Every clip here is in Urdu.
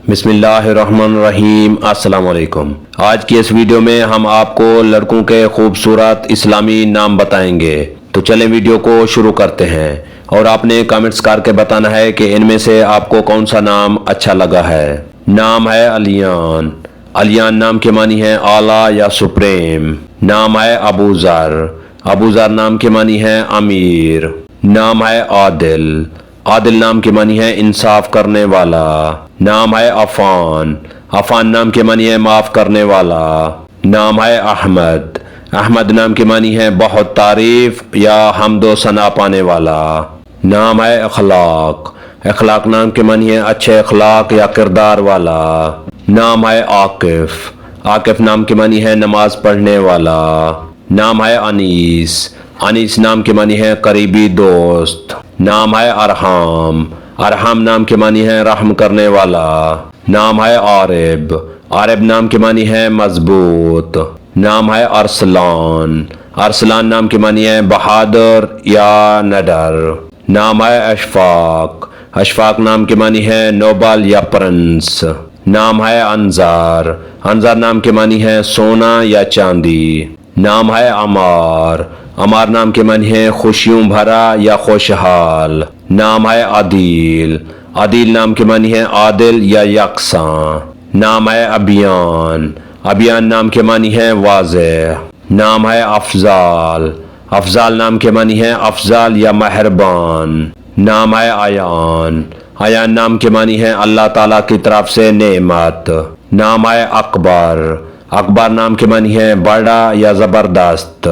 بسم اللہ الرحمن الرحیم۔ السلام علیکم۔ آج کی اس ویڈیو میں ہم آپ کو لڑکوں کے خوبصورت اسلامی نام بتائیں گے، تو چلیں ویڈیو کو شروع کرتے ہیں، اور آپ نے کامنٹس کر کے بتانا ہے کہ ان میں سے آپ کو کون سا نام اچھا لگا ہے۔ نام ہے علیان۔ علیان نام کے معنی ہے اعلیٰ یا سپریم۔ نام ہے ابو ذر۔ ابو ذر نام کے معنی ہے امیر۔ نام ہے عادل۔ عادل نام کے معنی ہے انصاف کرنے والا۔ نام ہے عفان۔ عفان نام کے معنی ہے معاف کرنے والا۔ نام ہے احمد۔ احمد نام کے معنی ہے بہت تعریف یا حمد و ثنا پانے والا۔ نام ہے اخلاق۔ اخلاق نام کے معنی ہے اچھے اخلاق یا کردار والا۔ نام ہے عاقف۔ عاقف نام کے معنی ہے نماز پڑھنے والا۔ نام ہے انیس۔ انیس نام کے معنی ہے قریبی دوست۔ نام ہے ارحام۔ ارحام نام کے معنی ہے رحم کرنے والا۔ نام ہے عارب۔ عارب نام کے معنی ہے مضبوط۔ نام ہے ارسلان۔ ارسلان نام کے معنی ہے بہادر یا نڈر۔ نام ہے اشفاق۔ اشفاق نام کے معنی ہے نوبل یا پرنس۔ نام ہے انظار۔ انظار نام کے معنی ہے سونا یا چاندی۔ نام ہے عمار۔ عمار نام کے معنی ہے خوشیوں بھرا یا خوشحال۔ نام ہے عدیل۔ عدیل نام کے معنی ہے عادل یا یکساں۔ نام ہے ابیان۔ ابیان نام کے معنی ہے واضح۔ نام ہے افضال۔ افضال نام کے معنی ہے افضل یا مہربان۔ نام ہے عیان۔ عیان نام کے معنی ہے اللہ تعالیٰ کی طرف سے نعمت۔ نام ہے اکبر۔ اکبر نام کے معنی ہے بڑا یا زبردست۔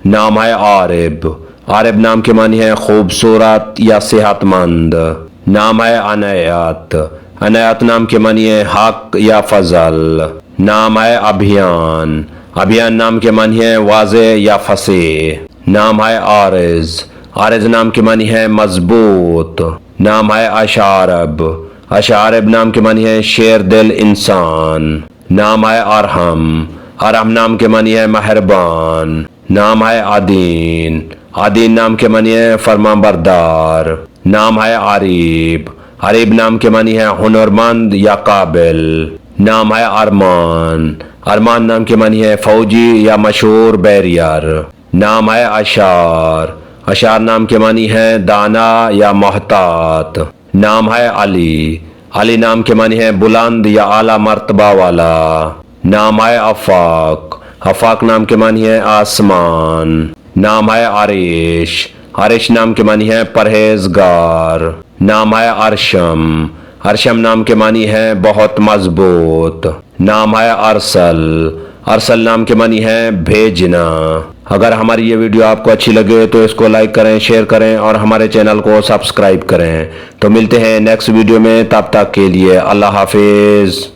نام ہے عارب۔ عارب نام کے معنی ہے خوبصورت یا صحت مند۔ نام ہے عنایت۔ عنایت نام کے معنی ہے حق یا فضل۔ نام ہے ابھیان۔ ابھیان نام کے معنی ہے واضح یا فصیح۔ نام ہے عارض۔ عارض نام کے معنی ہے مضبوط۔ نام ہے اشارب۔ اشارب نام کے معنی ہے شیر دل انسان۔ نام ہے ارحم۔ ارحم نام کے معنی ہے مہربان۔ نام ہے عدین۔ عدین نام کے معنی ہے فرمانبردار۔ نام ہے عریب۔ عریب نام کے معنی ہے ہنرمند یا قابل۔ نام ہے ارمان۔ ارمان نام کے معنی ہے فوجی یا مشہور بیریر۔ نام ہے اشار۔ اشار نام کے معنی ہے دانا یا محتاط۔ نام ہے علی۔ علی نام کے معنی ہے بلند یا اعلیٰ مرتبہ والا۔ نام ہے آفاق۔ آفاق نام کے معنی ہے آسمان۔ نام ہے عریش۔ عریش نام کے معنی ہے پرہیزگار۔ نام ہے ارشم۔ ارشم نام کے معنی ہے بہت مضبوط۔ نام ہے ارسل۔ ارسل نام کے معنی ہے بھیجنا۔ اگر ہماری یہ ویڈیو آپ کو اچھی لگے تو اس کو لائک کریں، شیئر کریں اور ہمارے چینل کو سبسکرائب کریں۔ تو ملتے ہیں نیکسٹ ویڈیو میں، تب تک کے لیے اللہ حافظ۔